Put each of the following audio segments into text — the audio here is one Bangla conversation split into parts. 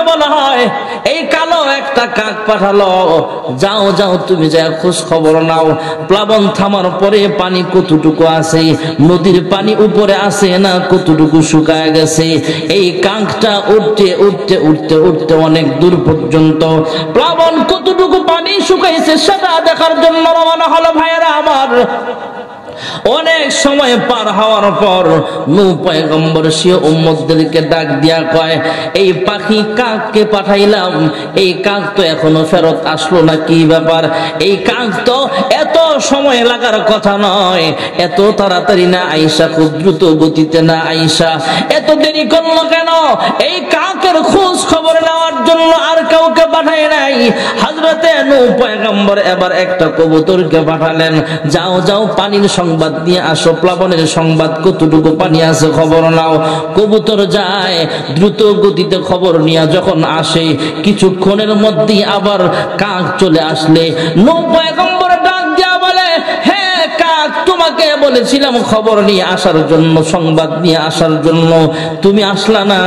বলা হয় এই কালো একটা কাক পাঠালো, যাও যাও তুমি যা খোঁজ খবর নাও প্লাবন থামার পরে পানি কতটুকু আছে, নদীর পানি উপরে আছে না কতটুকু শুকায় গেছে। এই কাকটা উঠতে উঠতে উঠতে উঠতে অনেক দূর পর্যন্ত প্লাবন কতটুকু পানি শুকাইছে সেটা দেখার জন্য রওনা হলো। ভাইয়েরা আমার, অনেক সময় পার হওয়ার পর নূহ পয়গম্বর সে উম্মতদেরকে ডাক দিয়া কয়, এই পাখি কাককে পাঠাইলাম, এই কাক তো এখনো ফেরত আসলো না, কি ব্যাপার? এই কাক তো এত সময় লাগার কথা নয়, এত তাড়াতাড়ি না আইসা, খুব দ্রুত গতিতে না আইসা এত দেরি করলো কেন? এই কাকের খোঁজ খবর নেওয়ার জন্য আর কাউকে পাঠায় নাই। হযরতে নূহ পয়গম্বর এবার একটা কবুতরকে পাঠালেন, যাও যাও পানির সংবাদ নিয়ে আসো, প্লাবনের সংবাদ, কতটুকু পানি আছে খবর নাও। কবুতর যায় দ্রুত গতিতে খবর নিয়ে যখন আসে, কিছুক্ষণের মধ্যেই আবার কাক চলে আসলে নূহ পয়গম্বর ডাক দিয়া বলে, হ্যাঁ কাক, তোমাকে বলেছিলাম খবর নিয়ে আসার জন্য, সংবাদ নিয়ে আসার জন্য, তুমি আসলা না,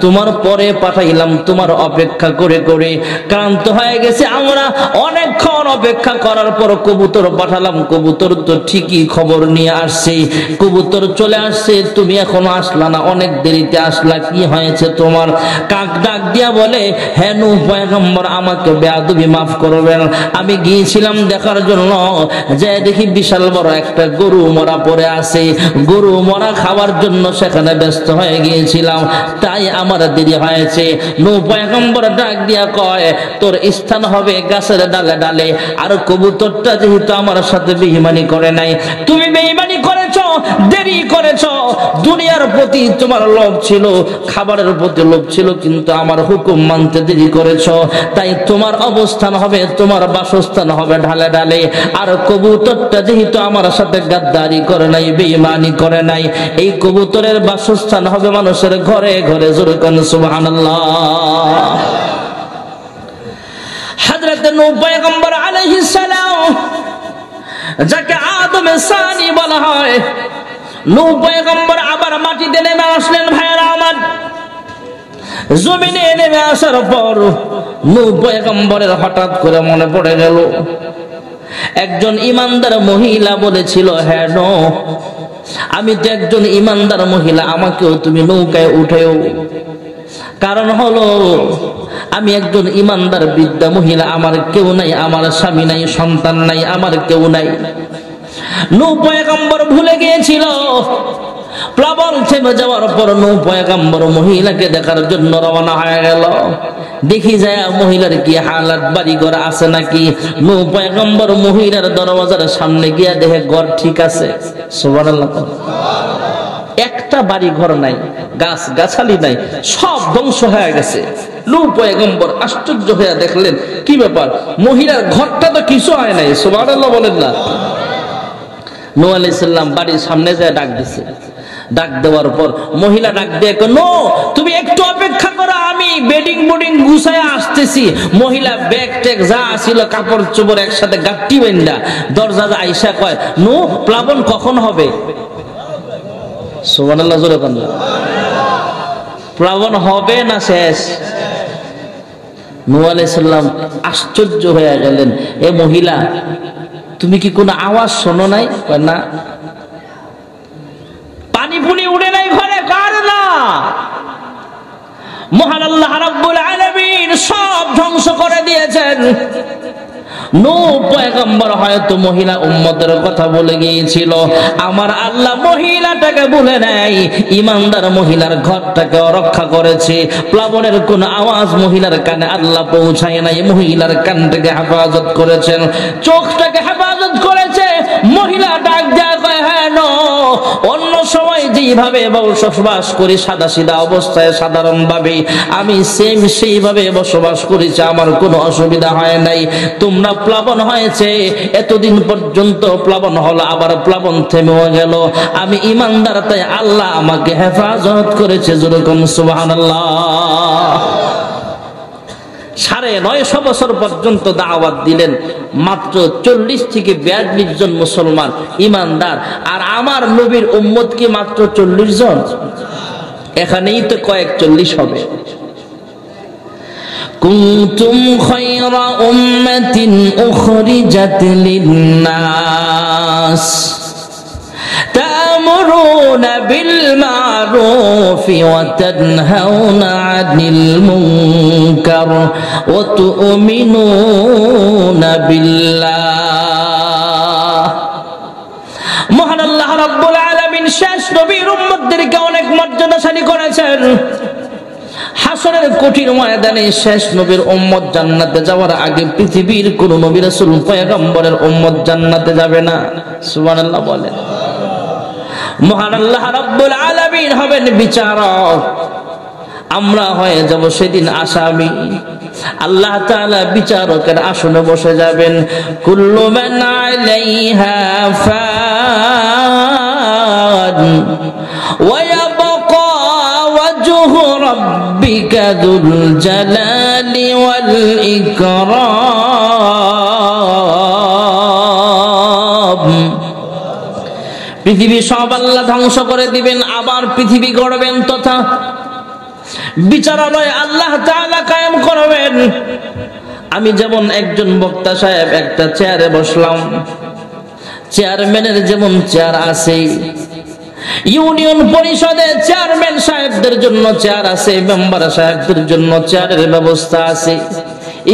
তোমার পরে পাঠাইলাম, তোমার অপেক্ষা করে করে ক্লান্ত হয়ে গেছে আমরা, অনেকক্ষণ অপেক্ষা করার পর কবুতর পাঠালাম, কবুতর তো ঠিকই খবর নিয়ে আসছে, কবুতর চলে আসছে, তুমি এখনো আসলা না, অনেক দেরিতে আসলা, কি হয়েছে তোমার? কাক ডাক দিয়া বলে, হ্যাঁ নূহ পয়গম্বর, আমাকে বেয়াদবি মাফ করবেন, আমি গিয়েছিলাম দেখার জন্য, যে দেখি বিশাল বড় একটা গরু মরা পড়ে আছে, গরু মরা খাওয়ার জন্য সেখানে ব্যস্ত হয়ে গিয়েছিলাম, তাই আমার দেরি হয়েছে। নূহ পয়গম্বর ডাক দিয়া কয়, তোর স্থান হবে গাছের ডালে ডালে, আর কবুতরটা যেহেতু আমার সাথে বেঈমানি করে নাই, তুমি বেঈমানি করেছো, দেরি করেছো, দুনিয়ার প্রতি তোমার লোভ ছিল, খাবারের প্রতি লোভ ছিল, কিন্তু আমার হুকুম মানতে দেরি করেছো, তাই তোমার অবস্থান হবে, তোমার বাসস্থান হবে ঢালে ঢালে, আর কবুতরটা যেহেতু আমার সাথে গাদ্দারি করে নাই, বেঈমানি করে নাই, এই কবুতরের বাসস্থান হবে মানুষের ঘরে ঘরে। জোরে কোন সুবহানাল্লাহ। হযরত নূহ পয়গম্বর আলাইহিস সালাম, যাকে আদমে সানি বলা হয়, নূহ পয়গম্বর আবার মাটিতে নেমে আসলেন। ভাইয়েরা আমার, জমিনে নেমে আসার পর নূহ পয়গম্বরের হঠাৎ করে মনে পড়ে গেল, একজন ইমানদার মহিলা বলেছিল, হ্যাঁ নূহ, আমি তো একজন ইমানদার মহিলা, আমাকেও তুমি নৌকায় উঠেও, কারণ হলো আমি একজন ইমানদার বৃদ্ধা মহিলা, আমার কেউ নাই, আমার স্বামী নাই, সন্তান নাই, আমার কেউ নাই। নূহ পয়গম্বর ভুলে গিয়েছিল। প্লাবন থেমে যাওয়ার পর নূহ পয়গম্বর মহিলাকে দেখার জন্য রওনা হয়ে গেল। দেখি যায় মহিলার কি হালাত, বাড়ি ঘর আছে নাকি। নূহ পয়গম্বর মহিলার দরওয়াজার সামনে গিয়া দেখে ঘর ঠিক আছে, সুবহানাল্লাহ, একটা বাড়ি ঘর নাই, গাছ গাছালি নাই, সব ধ্বংস হয়ে গেছে। নূহ পয়গম্বর আশ্চর্য হয়ে দেখলেন, কি ব্যাপার, মহিলার ঘরটা তো কিছু হয় নাই, সুবহানাল্লাহ বলেন না। নূহ আলাইহিস সালাম বাড়ির সামনে যায় ডাক দিছে, ডাক দেওয়ার পর মহিলা ডাক দিয়ে, নূহ তুমি একটু অপেক্ষা করো, আমি বেডিং বোর্ডিং গুছায় আসতেছি। মহিলা ব্যাগ ট্যাগ যা ছিল, কাপড় চোপড় একসাথে গাঁট্টি বেন্দা দরজা আইসা কয়, নূহ প্লাবন কখন হবে? সুবহানাল্লাহ, জোরে বলেন, প্লাবন হবে না শেষ? নূহ আলাইহিস সালাম আশ্চর্য হয়ে গেলেন, এ মহিলা তুমি কি কোনো আওয়াজ শোনো নাই? না। পানি পুনি উড়ে নাই ঘরে? কার না, মহান আল্লাহ রাব্বুল আলামিন সব ধ্বংস করে দিয়েছেন। নূহ পয়গম্বর হয়তো মহিলা উম্মতের কথা বলে গিয়েছিল, আমার আল্লাহ মহিলাটাকে বলে নাই, ইমানদার মহিলার ঘরটাকে রক্ষা করেছে। প্লাবনের কোন আওয়াজ মহিলার কানে আল্লাহ পৌঁছায় নাই, মহিলার কানটাকে হেফাজত করেছেন, চোখটাকে হেফাজত করেছে। মহিলা ডাক দেয়া কয়, হ্যাঁ নূহ, অন্য সময় যেইভাবে বসবাস করি সাদা সিধা অবস্থায় সাধারণ ভাবে, আমি সেম সেইভাবে বসবাস করেছি, আমার কোনো অসুবিধা হয় নাই। তোমরা প্লাবন হয়েছে, এতদিন পর্যন্ত প্লাবন হলো, আবার প্লাবন থেমেও গেল, আমি ইমানদার, তাই আল্লাহ আমাকে হেফাজত করেছে। যেরকম সুবহানাল্লাহ। 950 বছর পর্যন্ত দাওয়াত দিলেন, মাত্র 40 থেকে 42 জন মুসলমান ইমানদার, আর আমার নবীর উম্মত কি মাত্র 40 জন? এখানেই তো কয়েক 40 হবে। কুনতুম খায়রা উম্মাতিন উখরিজাত লিন-নাস তা'মুরুনা বিল মা'রুফি ওয়া তানহাউনা 'আনিল মুনকার ওয়া তু'মিনুনা বিল্লাহ। মহান আল্লাহ রাব্বুল আলামিন শেষ নবীর উম্মতদেরকে অনেক মর্যাদাশালী করেছেন। হাসরের কঠিন ময়দানে শেষ নবীর উম্মত জান্নাতে যাওয়ার আগে পৃথিবীর কোন নবী রাসূল পয়গম্বরের উম্মত জান্নাতে যাবে না। সুবহানাল্লাহ বলেন। মহান আল্লাহ রাব্বুল আলামিন হবেন বিচারক, আমরা হয়ে যাব সেদিন আসামি। আল্লাহ তাআলা বিচারকের আসনে বসে যাবেন। কুল্লু মান আলাইহা ফান ওয়া ইয়াবকা ওয়াজহু রাব্বিকা যুল জালালি ওয়াল ইকরাম। পৃথিবী সব আল্লাহ ধ্বংস করে দিবেন, আবার পৃথিবী গড়বেন তথা বিচারালয় আল্লাহ তাআলা কায়েম করবেন। আমি যেমন একজন বক্তা সাহেব একটা চেয়ারে বসলাম, চেয়ারম্যানের যেমন চেয়ার আছে, ইউনিয়ন পরিষদে চেয়ারম্যান সাহেবদের জন্য চেয়ার আছে, মেম্বার সাহেবদের জন্য চেয়ারের ব্যবস্থা আছে,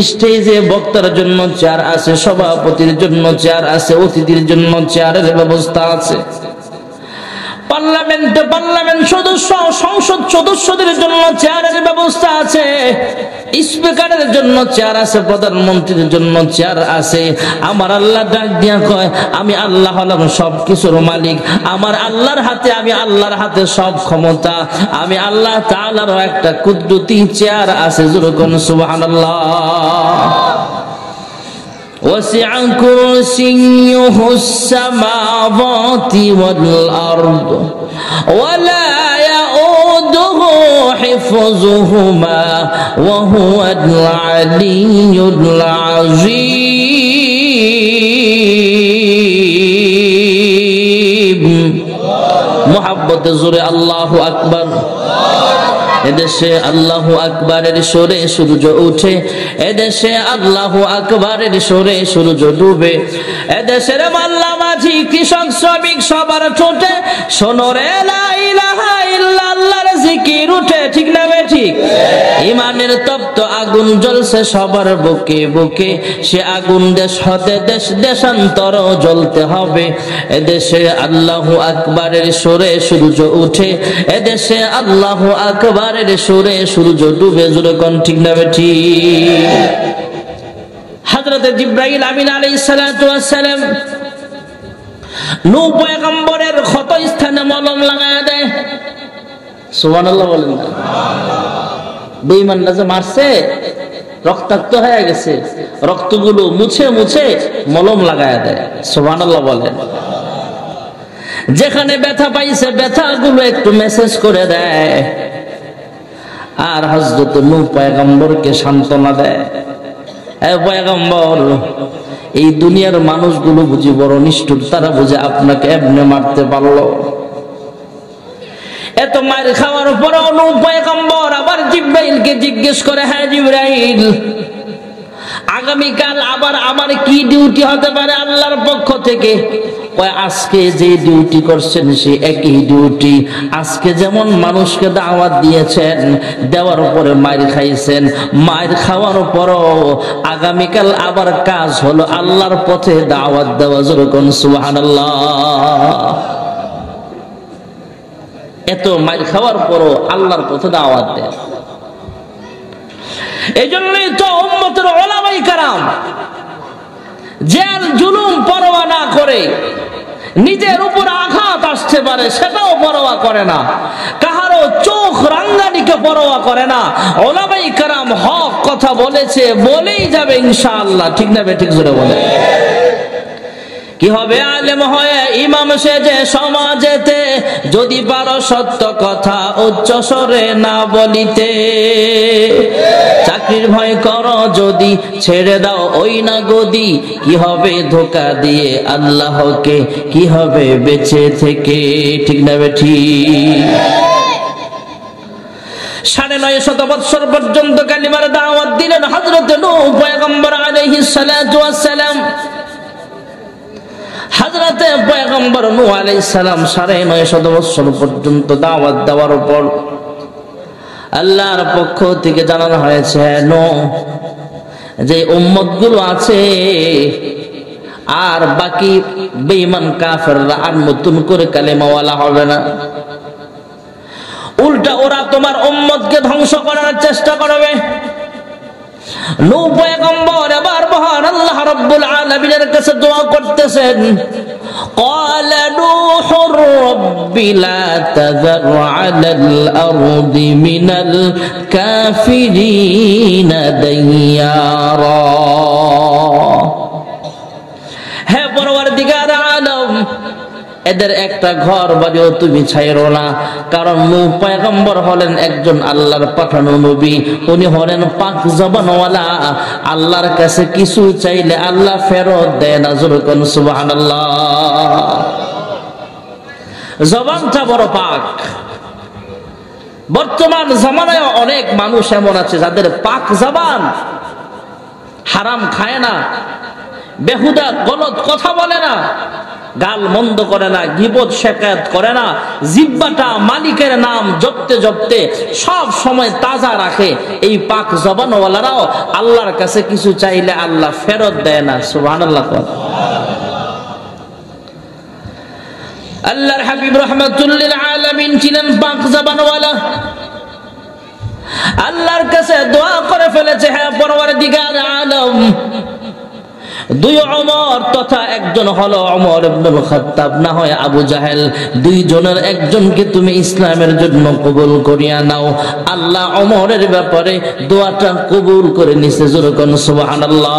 স্টেজে বক্তার জন্য চেয়ার আছে, সভাপতির জন্য চেয়ার আছে, অতিথির জন্য চেয়ারের ব্যবস্থা আছে। পার্লামেন্টে পার্লামেন্ট সদস্য সংসদ সদস্যদের জন্য চেয়ারের ব্যবস্থা আছে, স্পিকারের জন্য চেয়ার আছে, প্রধানমন্ত্রীর জন্য চেয়ার আছে। আমার আল্লাহ ডাক দিয়া কয়, আমি আল্লাহ হলাম সব কিছুর মালিক, আমার আল্লাহর হাতে, আমি আল্লাহর হাতে সব ক্ষমতা, আমি আল্লাহ তাআলারও একটা কুদরতি চেয়ার আছে। যেরকম সুবহানাল্লাহ। وسع كرسيه السماوات والأرض ولا يؤوده حفظهما وهو العلي العظيم। محبت زور الله أكبر। এদেশে আল্লাহু আকবারের সুরে সূর্য ওঠে, এদেশে আল্লাহু আকবারের সুরে সূর্য ডুবে। এদেশের মাল্লা মাঝি কৃষক শ্রমিক সবার ঠোঁটে শোনো রে লা ইলাহা ইল্লাল্লাহর জিকির উঠে। ঠিক না বে ঠিক? ইমানের তপ্ত আগুন জ্বলছে সবার বুকে বুকে, সে আগুন দেশ হতে দেশ দেশান্তর জ্বলতে হবে। এদেশে আল্লাহু আকবারের সুরে সূর্য উঠে, এদেশে আল্লাহু আকবার সুরে সূর্য ডুবে। জোরে কোন ঠিক না বেঠি? হযরত জিবরাইল আমিন আলাইহিস সালাতু ওয়াস সালাম নূহ পয়গম্বরের ক্ষত স্থানে মলম লাগায়া দেয়। সুবহানাল্লাহ বলেন না? বেঈমানরা যে মারছে, রক্তাক্ত হয়ে গেছে, রক্তগুলো মুছে মুছে মলম লাগায়া দেয়। সুবহানাল্লাহ বলেন। যেখানে ব্যথা পাইছে ব্যথাগুলো একটু মেসেজ করে দেয়, আর হযরত নূহ পয়গম্বরকে সান্ত্বনা দেয়, এ পয়গম্বর, এই দুনিয়ার মানুষগুলো বুঝি বড় নিষ্ঠুর, তারা বুঝে আপনাকে এমনি মারতে পারলো। এত মার খাওয়ার পরেও নূহ পয়গম্বর আবার জিবরাইলকে জিজ্ঞেস করে, হ্যাঁ জিবরাইল, আগামীকাল আবার আমার কি ডিউটি হতে পারে আল্লাহর পক্ষ থেকে? আজকে যে ডিউটি করছেন সে একই ডিউটি। আজকে যেমন মানুষকে দাওয়াত দিয়েছেন, দেওয়ার পরে মার খাইছেন, মার খাওয়ার পরও আগামীকাল আবার কাজ হলো আল্লাহর পথে দাওয়াত দেওয়া। যেরকম সুবহানাল্লাহ। এত মার খাওয়ার পরও আল্লাহর পথে দাওয়াত দেয়। এই জন্যই তো উম্মতের উলামায়ে কেরাম জেল জুলুম পরোয়া না করে, নিজের উপর আঘাত আসতে পারে সেটাও পরোয়া করে না, কাহারও চোখ রাঙ্গানিকে পরোয়া করে না। উলামায়ে কেরাম হক কথা বলেছে বলেই যাবে ইনশাআল্লাহ। ঠিক না বেঠিক? জোরে বলে। কি হবে আলেম হয়ে ইমাম সেজে সমাজেতে, যদি পারো সত্য কথা উচ্চ স্বরে না বলিতে। চাকরির ভয় করো যদি ছেড়ে দাও ওই না গদি, কি হবে ধোকা দিয়ে আল্লাহকে, কি হবে বেঁচে থেকে। ঠিক না বেঠি? 950 বৎসর পর্যন্ত কালিমার দাওয়াত দিলেন হযরত নূহ পয়গম্বর আলাইহিস সালাতু ওয়াস সালাম। হযরতে পয়গম্বর নূহ আলাইহিস সালাম ৯৫০ বছর পর্যন্ত দাওয়াত দেওয়ার পর আল্লাহর পক্ষ থেকে জানানো হয়েছে, নূহ যে উম্মতগুলো আছে আর বাকি বেঈমান কাফেররা আর নতুন করে কালেমাওয়ালা হবে না, উল্টা ওরা তোমার উম্মতকে ধ্বংস করার চেষ্টা করবে। নূহ পয়গম্বর এবার মহান আল্লাহ রাব্বুল আলামিনের কাছে দোয়া করতেছেন, قال نوح رب لا تذر على الأرض من الكافرين ديارا। হে পরওয়ারদিগার আলম, এদের একটা ঘর বাড়িও তুমি ছাইরো না, কারণ নূহ পয়গম্বর হলেন একজন আল্লাহর পাঠানো নবী, উনি হলেন পাক জবানওয়ালা। আল্লাহর কাছে কিছু চাইলে আল্লাহ ফেরত দেয় না, জোরে কোন সুবহানাল্লাহ। জবানটা বড় পাক। বর্তমান জামানায় অনেক মানুষ এমন আছে যাদের পাক জবান, হারাম খায় না, বেহুদা গলত কথা বলে না, গাল মন্দ করে না, গীবত শিকায়ত করে না, জিহ্বাটা মালিকের নাম জপতে জপতে সব সময় তাজা রাখে। এই পাক জবানওয়ালারাও আল্লাহর কাছে কিছু চাইলে আল্লাহ ফেরত দেয় না, সুবহানাল্লাহ। আল্লাহর হাবিব রাহমাতুল লিল আলামিন ছিলেন পাক জবানওয়ালা। আল্লাহর কাছে দোয়া করে ফেলেছে, হে পরওয়ারদিগার আলম, দুই ওমর তথা একজন হলো ওমর ইবনুল খাত্তাব, না হয় আবু জাহেল, দুইজনের একজনকে তুমি ইসলামের জন্য কবুল করিয়া নাও। আল্লাহ ওমরের ব্যাপারে দোয়াটা কবুল করে নিছে, জোরে কোন সুবহানাল্লাহ।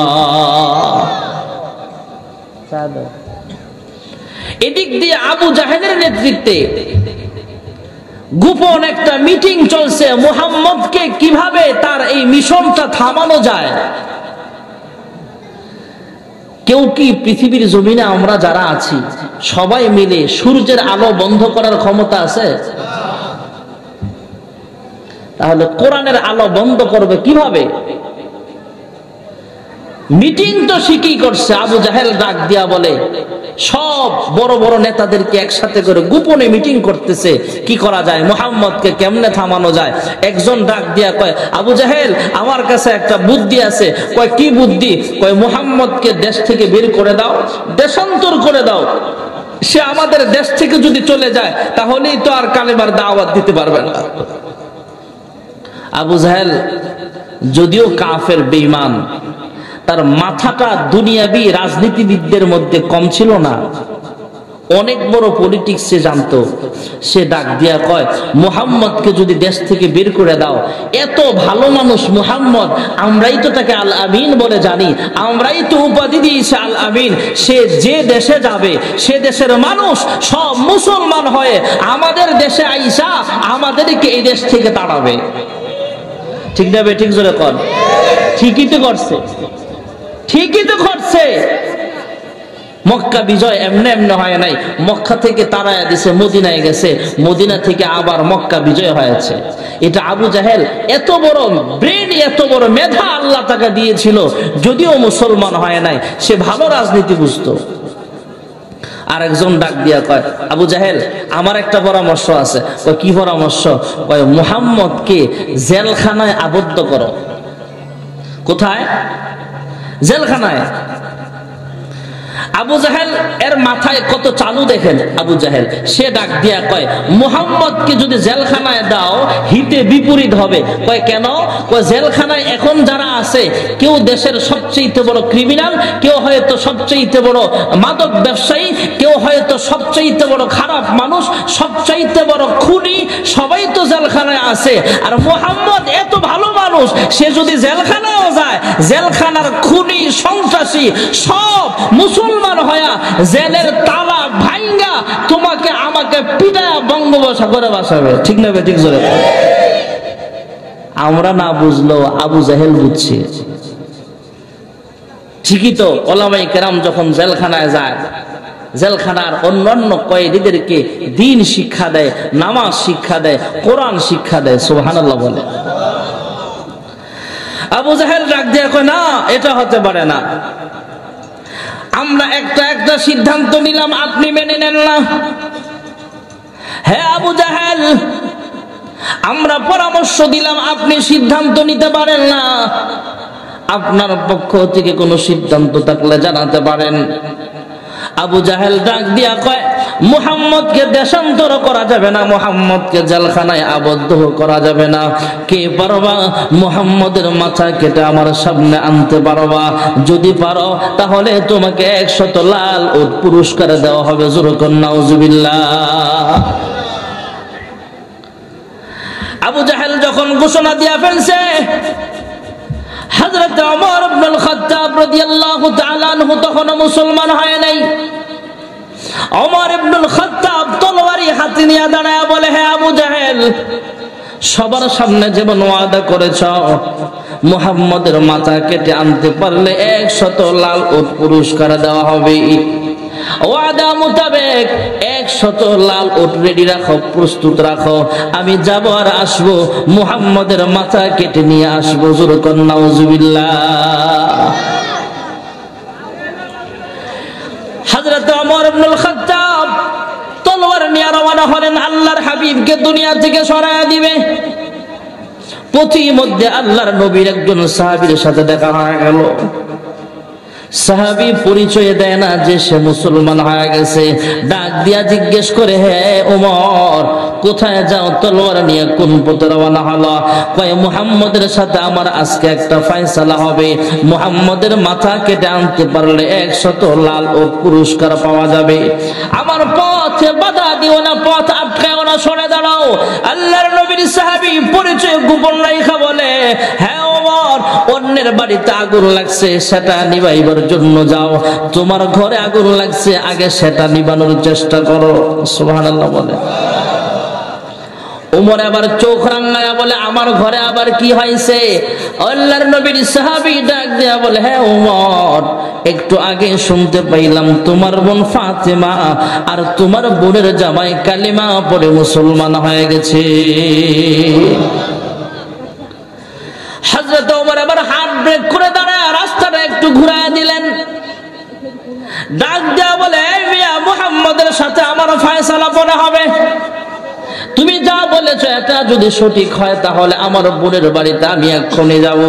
এদিক দিয়ে আবু জাহেলের নেতৃত্বে গোপন একটা মিটিং চলছে, মুহাম্মদকে কিভাবে তার এই মিশনটা থামানো যায়। কেউ কি পৃথিবীর জমিনে আমরা যারা আছি সবাই মিলে সূর্যের আলো বন্ধ করার ক্ষমতা আছে? তাহলে কোরআনের আলো বন্ধ করবে কিভাবে? মিটিং তো শিখি করছে। আবু জাহেল ডাক দিয়া বলে, সব বড় বড় নেতাদেরকে একসাথে করে গোপনে মিটিং করতেছে, কি করা যায়, মুহাম্মদকে কেমনে থামানো যায়। একজন ডাক দিয়া কয়, আবু জাহেল আমার কাছে একটা বুদ্ধি আছে। কয় কি বুদ্ধি? কয় মুহাম্মদকে দেশ থেকে বের করে দাও, দেশান্তর করে দাও। সে আমাদের দেশ থেকে যদি চলে যায় তাহলেই তো আর কালেমার দাওয়াত দিতে পারবে না। আবু জাহেল যদিও কাফের বেঈমান, তার মাথাটা দুনিয়াবি রাজনীতিবিদদের মধ্যে কম ছিল না, অনেক বড় পলিটিক্স সে জানতো। সে ডাক দিয়া কয়, মুহাম্মদকে যদি দেশ থেকে বের করে দাও, এত ভালো মানুষ মুহাম্মদ, আমরাই তো তাকে আল আমিন বলে জানি, আমরাই তো উপাধি দিয়েছি আল আমিন। সে যে দেশে যাবে সে দেশের মানুষ সব মুসলমান হয়ে আমাদের দেশে আইসা আমাদেরকে এই দেশ থেকে তাড়াবে। ঠিক না? ঠিক জোরে কর। ঠিকই তো করছে, ঠিকই তো করছে। মক্কা বিজয় এমনি এমনি হয় নাই, মক্কা থেকে তাড়ায়া দিছে, মদিনায় গেছে, মদিনা থেকে আবার মক্কা বিজয় হয়েছে। এটা আবু জাহেল এত বড় ব্রেন, এত বড় মেধা আল্লাহ তাকে দিয়েছিল, যদিও মুসলমান হয় নাই, সে ভালো রাজনীতি বুঝতো। আর একজন ডাক দিয়া কয়, আবু জাহেল আমার একটা পরামর্শ আছে। কয় কি পরামর্শ? কয় মুহাম্মদকে জেলখানায় আবদ্ধ করো। কোথায়? জেলখানায়। আবু জাহেল এর মাথায় কত চালু দেখেন। আবু জাহেল সে ডাক দিয়া কয়, মুহাম্মদকে যদি জেলখানায় দাও হিতে বিপরীত হবে। কয় কেন? কয় জেলখানায় এখন যারা আছে, কেউ দেশের সবচেয়ে বড় ক্রিমিনাল, কেউ হয়তো সবচেয়ে বড় মাদক ব্যবসায়ী, কেউ হয়তো সবচেয়ে বড় খারাপ মানুষ, সবচেয়ে বড় খুনি, সবাই তো জেলখানায় আছে। আর মুহাম্মদ এত ভালো মানুষ, সে যদি জেলখানায়ও যায়, জেলখানার খুনি সন্ত্রাসী সব মুসলমান হয়া জেলের তালা ভাঙ্গা তোমাকে আমাকে পিটায়া বঙ্গোপসাগরে বাসাবে। ঠিক না? ঠিক জোরে। আমরা না বুঝলো আবু জাহেল বুঝছে। ঠিকই তো, ওলামায়ে কেরাম যখন জেলখানায় যায়, জেলখানার অন্যান্য কয়েদিদেরকে দ্বীন শিক্ষা দেয়, নামাজ শিক্ষা দেয়, কোরআন শিক্ষা দেয়। সুবহানাল্লাহ বলে। আবু জাহেল ডাক দিয়ে কয়, না এটা হতে পারে না, আমরা একটা সিদ্ধান্ত নিলাম, আপনি মেনে নেন না। হ্যাঁ আবু জাহেল, আমরা পরামর্শ দিলাম, আপনি সিদ্ধান্ত নিতে পারেন না, আপনার পক্ষ থেকে কোনো সিদ্ধান্ত থাকলে জানাতে পারেন। আবু জাহেল ডাক দিয়া কয়, মুহাম্মদকে দেশান্তর করা যাবে না, মুহাম্মদকে জেলখানায় আবদ্ধ করা যাবে না। কে পারবা মুহাম্মদের মাথা কেটে আমার সামনে আনতে পারবা? যদি পারো তাহলে তোমাকে 100 লাল উট পুরস্কার দেওয়া হবে। জোরে কোন নাউজুবিল্লাহ। আবু জাহেল যখন ঘোষণা দিয়া ফেলছে, হযরত ওমর ইবনুল খাত্তাব রাদিয়াল্লাহু তাআলা আনহু তখনও মুসলমান হয় নাই। ওমর ইবনুল খাত্তাব তলোয়ারি হাতে নিয়ে দাঁড়ায় বলে, হে আবু জাহেল, সবার সামনে যেমন ওয়াদা করেছ মুহাম্মদের মাথা কেটে আনতে পারলে 100 লাল উট পুরস্কার দেওয়া হবে। ওয়াদা মোতাবেক 100 লাল উট রেডি রাখো, প্রস্তুত রাখো, আমি যাব আর আসবো, মুহাম্মদের মাথা কেটে নিয়ে আসবো। জোরে কোন নাউজুবিল্লাহ। হযরত ওমর ইবনুল খাত্তাব তলোয়ার নিয়ে রওনা হলেন, আল্লাহর হাবিবকে দুনিয়া থেকে সরায়া দিবে। পথিমধ্যে আল্লাহর নবীর একজন সাহাবীর সাথে দেখা হয়ে গেল। সাহাবী পরিচয় দেয় না যে সে মুসলমান হয়ে গেছে। ডাক দিয়া জিজ্ঞেস করে, হে ওমর, কোথায় যাও? তলোয়ার নিয়ে কোন পথে রওনা হলো? কয়, মুহাম্মদের সাথে আমার আজকে একটা ফয়সালা হবে, মুহাম্মদের মাথা কেটে আনতে পারলে 100 লাল উট পুরস্কার পাওয়া যাবে। আমার পথে বাধা দিও না, পথ আটকাও না, সরে দাঁড়াও। আল্লাহর নবীর সাহাবী পরিচয় গোপন রাখা বলে, হ্যাঁ ওমর, অন্যের বাড়িতে আগুন লাগছে, সেটা নিভাইবার জন্য যাও। তোমার ঘরে আগুন লাগছে, আগে সেটা নিভানোর চেষ্টা করো। সুবহানাল্লাহ বলে। ওমর আবার চোখ রাঙায়া বলে, আমার ঘরে আবার কি হয়েছে? আল্লাহর নবীর সাহাবী ডাক দেয়া বলে, হ্যাঁ ওমর, একটু আগে শুনতে পাইলাম তোমার বোন ফাতেমা আর তোমার বোনের জামাই কালিমা পড়ে মুসলমান হয়ে গেছে। হযরত ওমর আবার হাত ব্রেক করে দাঁড়ায় রাস্তাটা একটু ঘুরায় দিলেন। ডাক দেয়া বলে, এই মিয়া, মুহাম্মদের সাথে আমার ফয়সালা পড়া হবে। তুমি যা বলেছো এটা যদি সঠিক হয় তাহলে আমার বোনের বাড়িতে আমি এক্ষুনি যাব।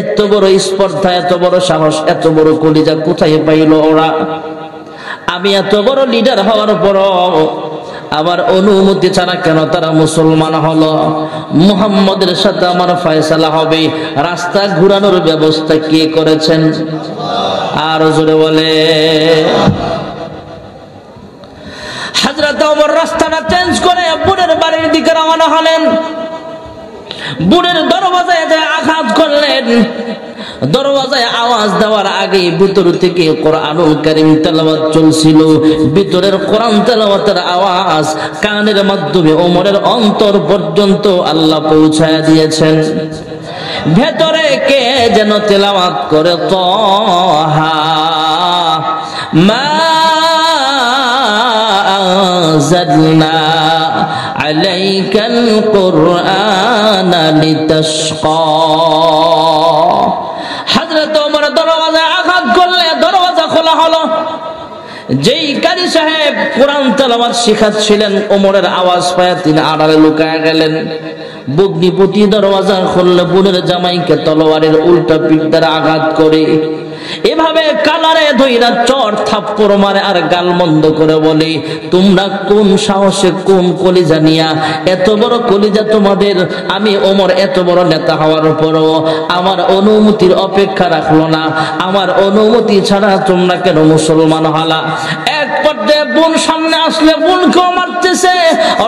এত বড় স্পর্ধা, এত বড় সাহস, এত বড় কলিজা কোথায় পাইল ওরা? আমি এত বড় লিডার হওয়ার পরও আমার অনুমতি ছাড়া কেন তারা মুসলমান হলো? মুহাম্মদের সাথে আমার ফয়সালা হবে। রাস্তা ঘুরানোর ব্যবস্থা কে করেছেন? আর জোরে বলে। হযরত ওমর রাস্তাটা চেঞ্জ করে বোনের বাড়ির দিকে রওনা হলেন। বোনের দরওয়াজায় আঘাত করলেন। দরওয়াজায় আওয়াজ দেওয়ার আগে ভিতর থেকে কোরআনুল কারীম তেলাওয়াত চলছিল। ভিতরের কোরআন তেলাওয়াতের আওয়াজ কানের মাধ্যমে ওমরের অন্তর পর্যন্ত আল্লাহ পৌঁছায় দিয়েছেন। ভেতরে কে যেন তেলাওয়াত করে, তাহা মা أنزلنا عليك القرآن لتشقى। হযরত ওমর দরওয়াজায় আঘাত করলে দরওয়াজা খোলা হলো। যেই কারি সাহেব কোরআন তেলাওয়াত শিখাচ্ছিলেন, ওমরের আওয়াজ পায় তিনি আড়ালে লুকায়া গেলেন। ভগ্নিপতি দরওয়াজা খুললে বোনের জামাইকে তলোয়ারের উল্টা পিঠ দ্বারা আঘাত করে এভাবে কালারে ধইরা চড় থাপ্পড় মারে আর গালমন্দ করে বলে, তোমরা কোন সাহসে, কোন কলিজা নিয়া? এত বড় কলিজা তোমাদের! আমি ওমর এত বড় নেতা হওয়ার পরও আমার অনুমতির অপেক্ষা রাখলো না। আমার অনুমতি ছাড়া তোমরা কেন মুসলমান হলা? এক পর্যায়ে বোন সামনে আসলে বোনকেও মারতেছে।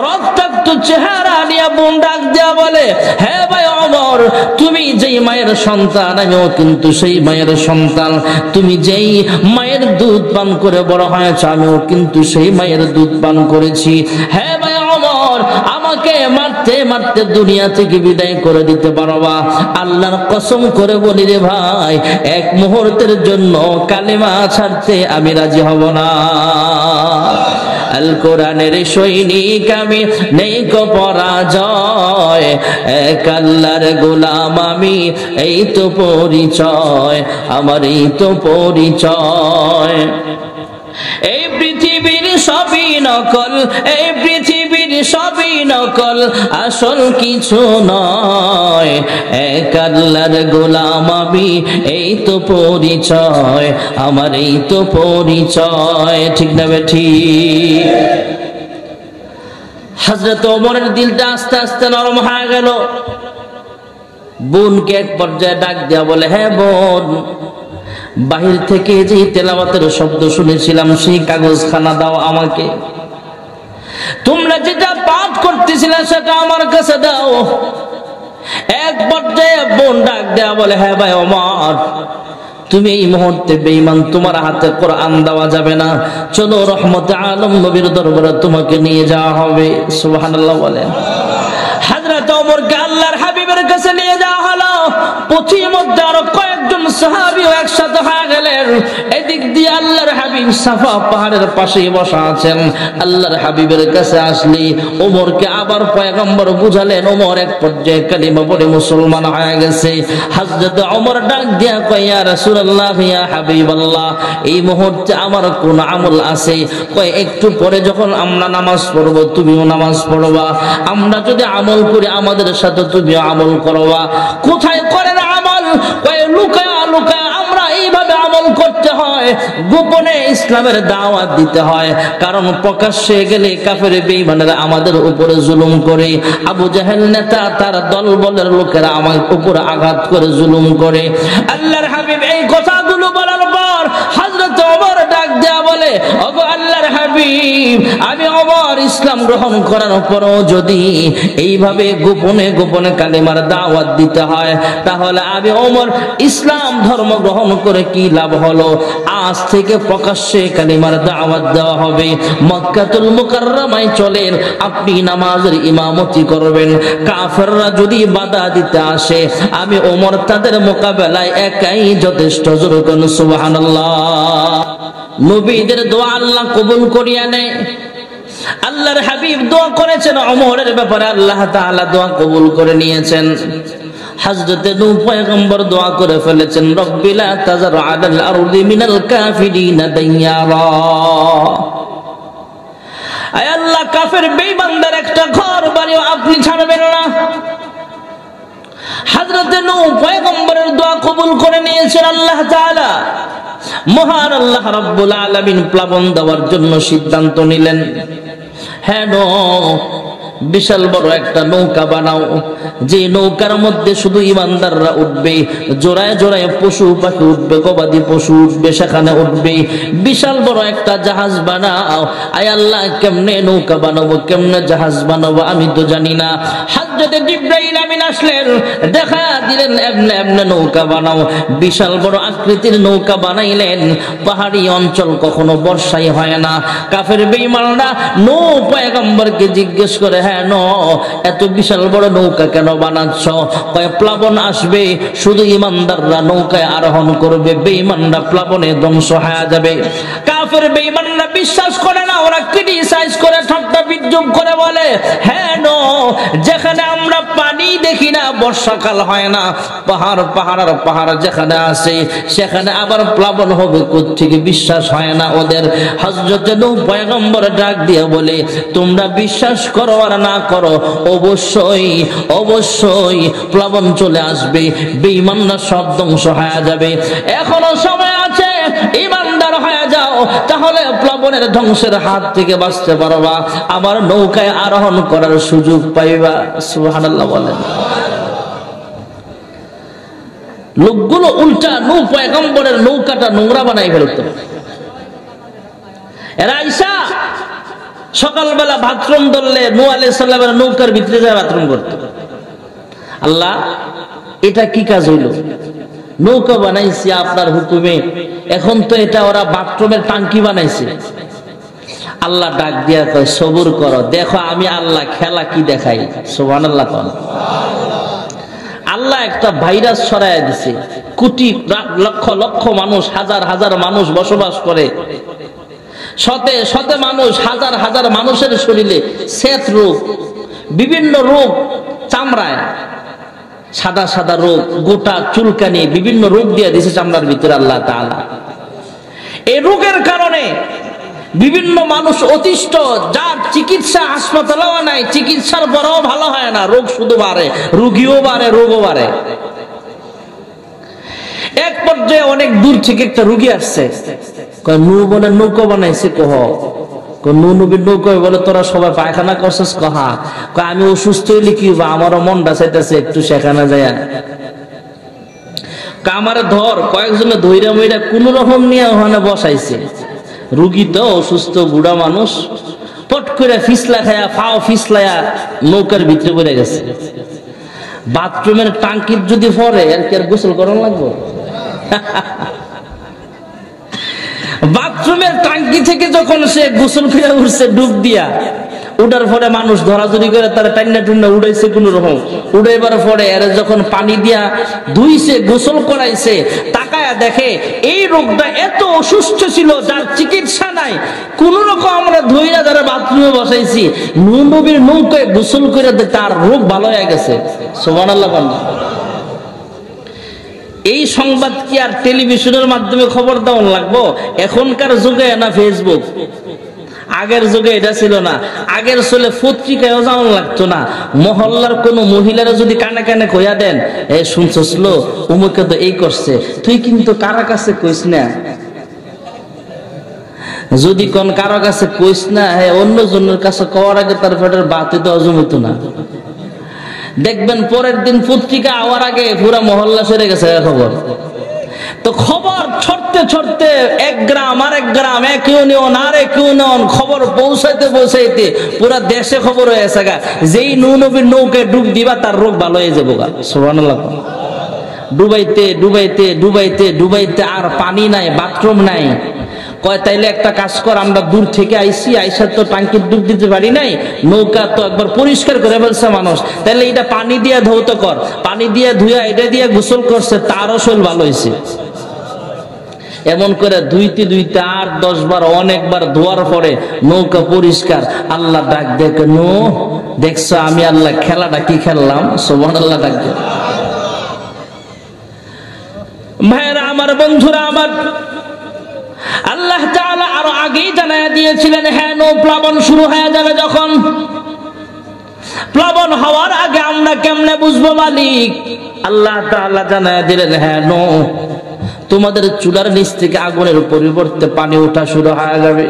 রক্তাক্ত চেহারা নিয়ে বোন ডাক দেয়া বলে, হ্যাঁ ভাই ওমর, তুমি যেই মায়ের সন্তান আমিও কিন্তু সেই মায়ের সন্তান। তুমি যেই মায়ের দুধ পান করে বড় হয়েছ আমিও কিন্তু সেই মায়ের দুধ পান করেছি। হ্যাঁ ভাই ওমর, আমাকে মারতে মারতে দুনিয়া থেকে বিদায় করে দিতে পারবা? আল্লাহর কসম করে বলি রে ভাই, এক মুহূর্তের জন্য কালেমা ছাড়তে আমি রাজি হব না। আল কোরআনের সৈনিক আমি, নেই কো পরাজয়, এক আল্লাহর গোলাম আমি, এই তো পরিচয় আমার, এই তো পরিচয়। এই পৃথিবীর সবই নকল, এই পৃথিবীর সবই নকল, আসল কিছু নয়, এক আল্লাহর গোলাম আমি, এই তো পরিচয় আমার, এই তো পরিচয়। ঠিক না ঠিক? হযরত ওমরের দিলটা আস্তে আস্তে নরম হয়ে গেল। বোনকে এক পর্যায়ে ডাক দেয়া বলে, হ্যাঁ বোন, বাহির থেকে যে তেলাওয়াতের শব্দ শুনেছিলাম সেই কাগজখানা দাও আমাকে, তোমরা যেটা পাঠ করতেছিলে সেটা আমার কাছে দাও। এক পর্যায়ে বোন ডাক দেয়া বলে, হ্যাঁ ভাই ওমর, তুমি এই মুহূর্তে বেঈমান, তোমার হাতে কোরআন দেওয়া যাবে না, চলো রহমতে আলম নবীর দরবারে তোমাকে নিয়ে যাওয়া হবে। সুবহানাল্লাহ বলেন। হযরত ওমরকে আল্লাহর হাবিবের কাছে নিয়ে যাওয়া হলো। পথির মধ্যে আরো কয়েকজন সাহাবীও একসাথে হয়ে গেলেন। এদিক দিয়ে আল্লাহর হাবিব সাফা পাহাড়ের পাশে বসা আছেন। আল্লাহর হাবিবের কাছে আসলি ওমরকে আবার পয়গম্বর বুঝালেন। ওমর এক পর্যায়ে কালিমা পড়ে মুসলমান হয়ে গেছে। হযরত ওমর ডাক দিয়া কয়, ইয়া রাসূলুল্লাহ, ইয়া হাবিবাল্লাহ, এই মুহূর্তে আমার কোন আমল আছে? কয়, একটু পরে যখন আমরা নামাজ পড়ব তুমিও নামাজ পড়বা, আমরা যদি আমল করি আমাদের সাথে তুমিও আমল করবা। কোথায় করেন আমল? কয়, লুকায়া লুকায়া আমরা এইভাবে আমল করতে হয়, গোপনে ইসলামের দাওয়াত দিতে হয়, কারণ প্রকাশ্যে গেলে কাফের বেঈমানেরা আমাদের উপরে জুলুম করে। আবু জাহেল নেতা তার দলবলের লোকেরা আমার উপরে আঘাত করে জুলুম করে। আল্লাহর হাবিব এই কথাগুলো বলার পর হযরত ওমর ডাক দেয়া বলে, ওগো আল্লাহর হাবিব, আমি ওমর ইসলাম গ্রহণ করার পরও যদি এইভাবে গোপনে গোপনে কালেমার দাওয়াত দিতে হয়, তাহলে আমি ওমর ইসলাম ধর্ম গ্রহণ করে কি লাভ হলো? আজ থেকে প্রকাশ্যে কালেমার দাওয়াত দেওয়া হবে। মক্কাতুল মুকাররমায় চলেন, আপনি নামাজের ইমামতি করবেন। কাফেররা যদি বাধা দিতে আসে, আমি ওমর তাদের মোকাবেলায় একাই যথেষ্ট। জোরে বলুন সুবহানাল্লাহ। নবীদের দোয়া আল্লাহ কবুল করিয়া নেয়। আল্লাহর হাবিব দোয়া করেছেন ওমরের ব্যাপারে, আল্লাহ তাআলা দোয়া কবুল করে নিয়েছেন। হযরতে নূহ পয়গম্বর দোয়া করে ফেলেছেন, রব্বি লা তাযার আলাল আরদি মিনাল কাফিরিনা দাইয়ারা। আয় আল্লাহ, কাফের বেঈমানদের একটা ঘর বাড়িও আপনি ছাড়বেন না। হযরতে নূহ পয়গম্বরের দোয়া কবুল করে নিয়েছেন আল্লাহ তাআলা। মহান আল্লাহ রাব্বুল আলামিন প্লাবন দেওয়ার জন্য সিদ্ধান্ত নিলেন। হ্যাঁ, বিশাল বড় একটা নৌকা বানাও, যে নৌকার মধ্যে শুধু ইমানদাররা উঠবে, জোড়ায় জোড়ায় পশু পাখি উঠবে, গবাদি পশু উঠবে, সেখানে উঠবে। বিশাল বড় একটা জাহাজ বানাও। আয় আল্লাহ, কেমনে নৌকা বানাবো, কেমনে জাহাজ বানাবো আমি তো জানি না। হযরতে জিবরাইল আমিন আসলেন, দেখা দিলেন এমনে এমনে নৌকা বানাও। বিশাল বড় আকৃতির নৌকা বানাইলেন। পাহাড়ি অঞ্চল কখনো বর্ষাই হয় না। কাফের বেঈমানরা নূহ পয়গম্বরকে জিজ্ঞেস করে, হ্যাঁ এত বিশাল বড় নৌকা কেন বানাচ্ছ? কয়, প্লাবন আসবে, শুধু ইমানদাররা নৌকায় আরোহণ করবে, বেঈমানরা প্লাবনে ধ্বংস হয়ে যাবে। কাফের বেঈমানরা বিশ্বাস করে না, ওরা ক্রিটিসাইজ করে, ঠাট্টা বিদ্রুপ করে বলে, হ্যাঁ যেখানে আমরা পানি দেখি না, বর্ষাকাল হয় না, পাহাড় পাহাড় আর পাহাড় যেখানে আছে সেখানে আবার প্লাবন হবে কোত্থেকে? বিশ্বাস হয় না ওদের। হযরত নূহ পয়গম্বর ডাক দিয়ে বলে, তোমরা বিশ্বাস করো আর না করো, অবশ্যই অবশ্যই প্লাবন চলে আসবে, বেঈমানরা সব ধ্বংস হয়ে যাবে। এখনো সময় আছে, ইমানদার হয়ে যাও, তাহলে প্লাবনের ধ্বংসের হাত থেকে বাঁচতে পারবা, আমার নৌকায় আরোহণ করার সুযোগ পাইবা। সুবহানাল্লাহ বলেন। লোকগুলো উল্টা নূহ পয়গম্বরের নৌকাটা নোংরা বানাই ফেলত। এরা আইসা সকালবেলা বাথরুম ধরলে নূহ আলাইহিস সালামের নৌকার ভিতরে যায় বাথরুম করত। আল্লাহ, এটা কি কাজ হইল? নৌকা বানাইছি আপনার হুকুমে, এখন তো এটা ওরা বাথরুমের টাঙ্কি বানাইছে। আল্লাহ ডাক দিয়া কয়, সবুর করো, দেখো আমি আল্লাহ খেলা কি দেখাই। সুবহানাল্লাহ। আল্লাহ একটা ভাইরাস ছড়াইয়া দিছে, কোটি লক্ষ লক্ষ মানুষ, হাজার হাজার মানুষ বসবাস করে। শতে শতে মানুষ, হাজার হাজার মানুষের শরীরে শ্বেত রোগ, বিভিন্ন রোগ, চামড়ায় সাদা সাদা রোগ, গোটা চুলকানি, বিভিন্ন রোগ দিয়ে দিয়েছে চামড়ার ভিতরে আল্লাহ তাআলা। এই রোগের কারণে বিভিন্ন মানুষ অতিষ্ঠ, যার চিকিৎসা হাসপাতালেও নাই, চিকিৎসার পরেও ভালো হয় না, রোগ শুধু বাড়ে, রোগীও বাড়ে, রোগও বাড়ে। এক পর্যায়ে অনেক দূর থেকে একটা রোগী আসছে, নূহ বলে নৌকা বানাইছে, নূহ নবীর নৌকা বলে তোরা সবাই পায়খানা করছিস, কহা আমি অসুস্থ হইলে কি আমারও মনটা চাইতেছে একটু সেখানে যায়, আমারে ধর। কয়েকজনে ধৈরা মইরা কোন রকম নিয়ে ওখানে বসাইছে। রুগী তো অসুস্থ বুড়া মানুষ, পট করে ফিসলা খায়া, ফাও ফিসলায়া নৌকার ভিতরে পড়ে গেছে। বাথরুমের টাঙ্কির যদি পরে আর কি আর গোসল করানো লাগবে? বাথরুমের টাঙ্কি থেকে যখন সে গোসল করে উঠছে ডুব দিয়া, উঠার পরে মানুষ ধরাধরি করে তারা টান্না টুন্না উড়াইছে কোন রকম, উড়াইবার পরে এর যখন পানি দিয়া ধুইছে, গোসল করাইছে, তাকায়া দেখে এই রোগটা এত অসুস্থ ছিল যার চিকিৎসা নাই, কোন রকম আমরা ধইরা যারা বাথরুমে বসাইছি, নূহ নবীর নৌকায় গোসল করে তার রোগ ভালো হয়ে গেছে। সুবহানাল্লাহ। এই সংবাদ কি আর টেলিভিশনের মাধ্যমে খবর দেওয়া লাগবো? এখনকার যুগে না ফেসবুক, আগের যুগে এটা ছিল না। আগের চলে পত্রিকায়ও যাওয়া লাগতো না। মহল্লার কোন মহিলারা যদি কানে কানে কইয়া দেন, এ শুনছস লো অমুকে তো এই করছে, তুই কিন্তু কারো কাছে কইস না। যদি কোন কারো কাছে কইস না, অন্য জনের কাছে কওয়ার আগে তার পেটের বাতি তো জমিত না। দেখবেন পরের দিন পত্রিকা আওয়ার আগে পুরা মহল্লা সেরে গেছে খবর। তো খবর ছড়তে ছড়তে এক গ্রাম আরেক গ্রাম, এক ইউনিয়ন আর এক ইউনিয়ন, খবর পৌঁছাইতে পৌঁছাইতে পুরা দেশে খবর হয়ে গেছে গা, যেই নূহ নবীর নৌকায় ডুব দিবা তার রোগ ভালো হয়ে যাবো গা। সুবহানাল্লাহ। ডুবাইতে ডুবাইতে ডুবাইতে ডুবাইতে আর পানি নাই, বাথরুম নাই। কয় তাইলে একটা কাজ কর, আমরা দূর থেকে আইসি, আইসার তো টাঙ্কির ডুব দিতে পারি নাই, নৌকা তো একবার পরিষ্কার করে ফেলছে মানুষ, তাহলে এটা পানি দিয়ে ধৌত কর। পানি দিয়ে ধুয়া এটা দিয়ে গোসল করছে, তারও শরীর ভালো হয়েছে। এমন করে ধুইতে ধুইতে 8-10 বার অনেকবার ধোয়ার পরে নৌকা পরিষ্কার। আল্লাহ ডাক দেখে, নূহ দেখছো আমি আল্লাহ খেলাটা কি খেললাম? সুবহানাল্লাহ। ডাক দে ভাইরা আমার, বন্ধুরা আমার, আল্লাহ তাআলা আরো আগেই জানায়া দিয়েছিলেন, হ্যাঁ নূহ প্লাবন শুরু হয়ে যাবে। যখন প্লাবন হওয়ার আগে আমরা কেমনে বুঝবো মালিক? আল্লাহ তাআলা জানায়া দিলেন, হ্যাঁ নূহ তোমাদের চুলার নিচ থেকে আগুনের পরিবর্তে পানি ওঠা শুরু হয়ে যাবে।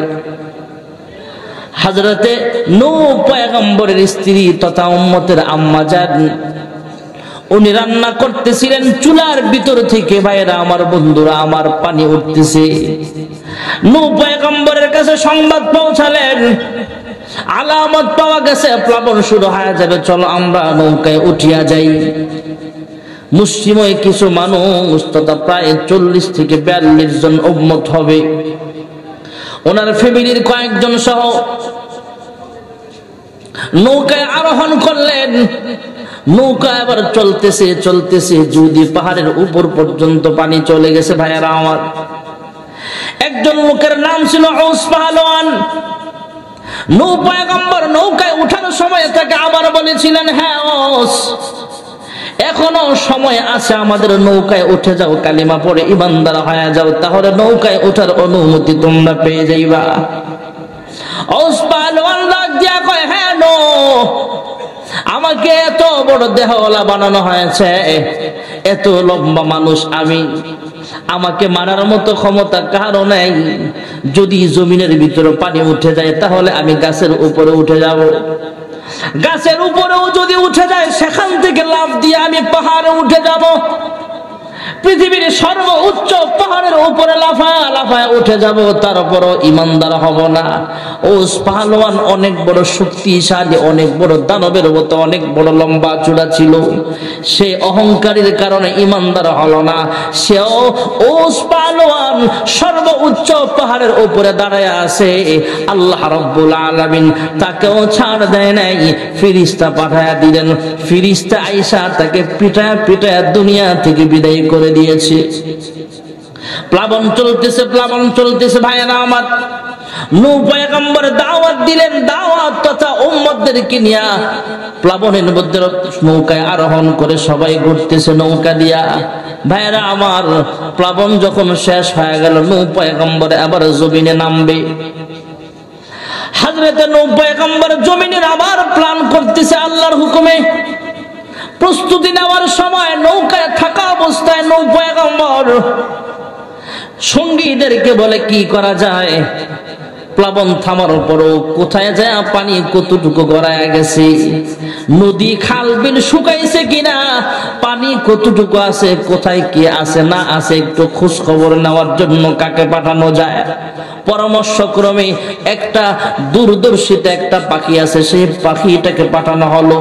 হযরতে নূহ পয়গম্বরের স্ত্রী তথা উম্মতের আম্মা জান, উনি রান্না করতেছিলেন, চুলার ভিতর থেকে ভাইরা আমার, বন্ধুরা আমার, পানি উঠতেছে। নূহ পয়গম্বরের কাছে সংবাদ পৌঁছালেন, আলামত পাওয়া গেছে প্লাবন শুরু হয়ে যাবে, চলো আমরা নৌকায় উঠিয়া যাই। মুসলিময় কিছু মানুষ তথা প্রায় 40 থেকে 42 জন উম্মত হবে, ওনার ফ্যামিলির কয়েকজন সহ নৌকায় আরোহণ করলেন। নৌকা এবার চলতেছে চলতেছে, যদি পাহাড়ের উপর পর্যন্ত পানি চলে গেছে। ভাইয়ারা আমার, একজন লোকের নাম ছিল ঔস পাহলোয়ান। নূহ পয়গম্বর নৌকায় উঠার সময় তাকে আবার বলেছিলেন, হ্যাঁ ঔস, এখনো সময় আছে, আমাদের নৌকায় উঠে যাও, কালিমা পড়ে ইমানদার হয়ে যাও, তাহলে নৌকায় ওঠার অনুমতি তোমরা পেয়ে যাইবা। ঔস পাহলোয়ান ডাক দিয়া কয়, হ্যাঁ নূহ, আমাকে এত বড় দেহওয়ালা বানানো হয়েছে, এত লম্বা মানুষ আমি, আমাকে মারার মতো ক্ষমতা কারো নাই। যদি জমিনের ভিতরে পানি উঠে যায় তাহলে আমি গাছের উপরে উঠে যাব, গাছের উপরেও যদি উঠে যায় সেখান থেকে লাফ দিয়ে আমি পাহাড়ে উঠে যাব, পৃথিবীর সর্বোচ্চ পাহাড়ের উপরে লাফায় লাফায় উঠে যাব, তারপরও ইমানদার হব না। ঔস পাহলোয়ান অনেক বড় শক্তিশালী, অনেক বড় দানবের মতো অনেক বড় লম্বা চূড়া ছিল। সে অহংকারের কারণে ইমানদার হলো না। সেও ঔস পাহলোয়ান সর্বোচ্চ পাহাড়ের উপরে দাঁড়ায় আছে। আল্লাহ রাব্বুল আলামিন তাকেও ছাড় দেয় নাই, ফেরেশতা পাঠায়া দিলেন। ফেরেশতা আয়েশা তাকে পিটায়া পিটায়া দুনিয়া থেকে বিদায় করে দিয়েছে। প্লাবন চলতেছে, প্লাবন চলতেছে। ভাইয়েরা আমার, নূহ পয়গম্বর দাওয়াত দিলেন, দাওয়াত তথা উম্মতদেরকে নিয়ে প্লাবনের মধ্যে নৌকায় আরোহণ করে সবাই ঘুরতেছে নৌকা দিয়া। ভাইরা আমার, প্লাবন যখন শেষ হয়ে গেল, নূহ পয়গম্বর আবার জমিনে নামবে। হযরতে নূহ পয়গম্বর জমিনের আবার প্ল্যান করতেছে আল্লাহর হুকুমে। প্রস্তুতি নেওয়ার সময় নৌকায় থাকা অবস্থায় নূহ পয়গম্বর সঙ্গীদেরকে বলে কি করা যায়, প্লাবন থামার পরও কোথায় যায় পানি কতটুকু গড়ায় গেছে, নদী খাল বিল শুকাইছে কিনা, পানি কতটুকু আছে, কোথায় কি আছে না আছে একটু খোঁজ খবর নেওয়ার জন্য কাকে পাঠানো যায়। পরামর্শক্রমে একটা দূরদর্শিতা একটা পাখি আছে, সেই পাখিটাকে পাঠানো হলো।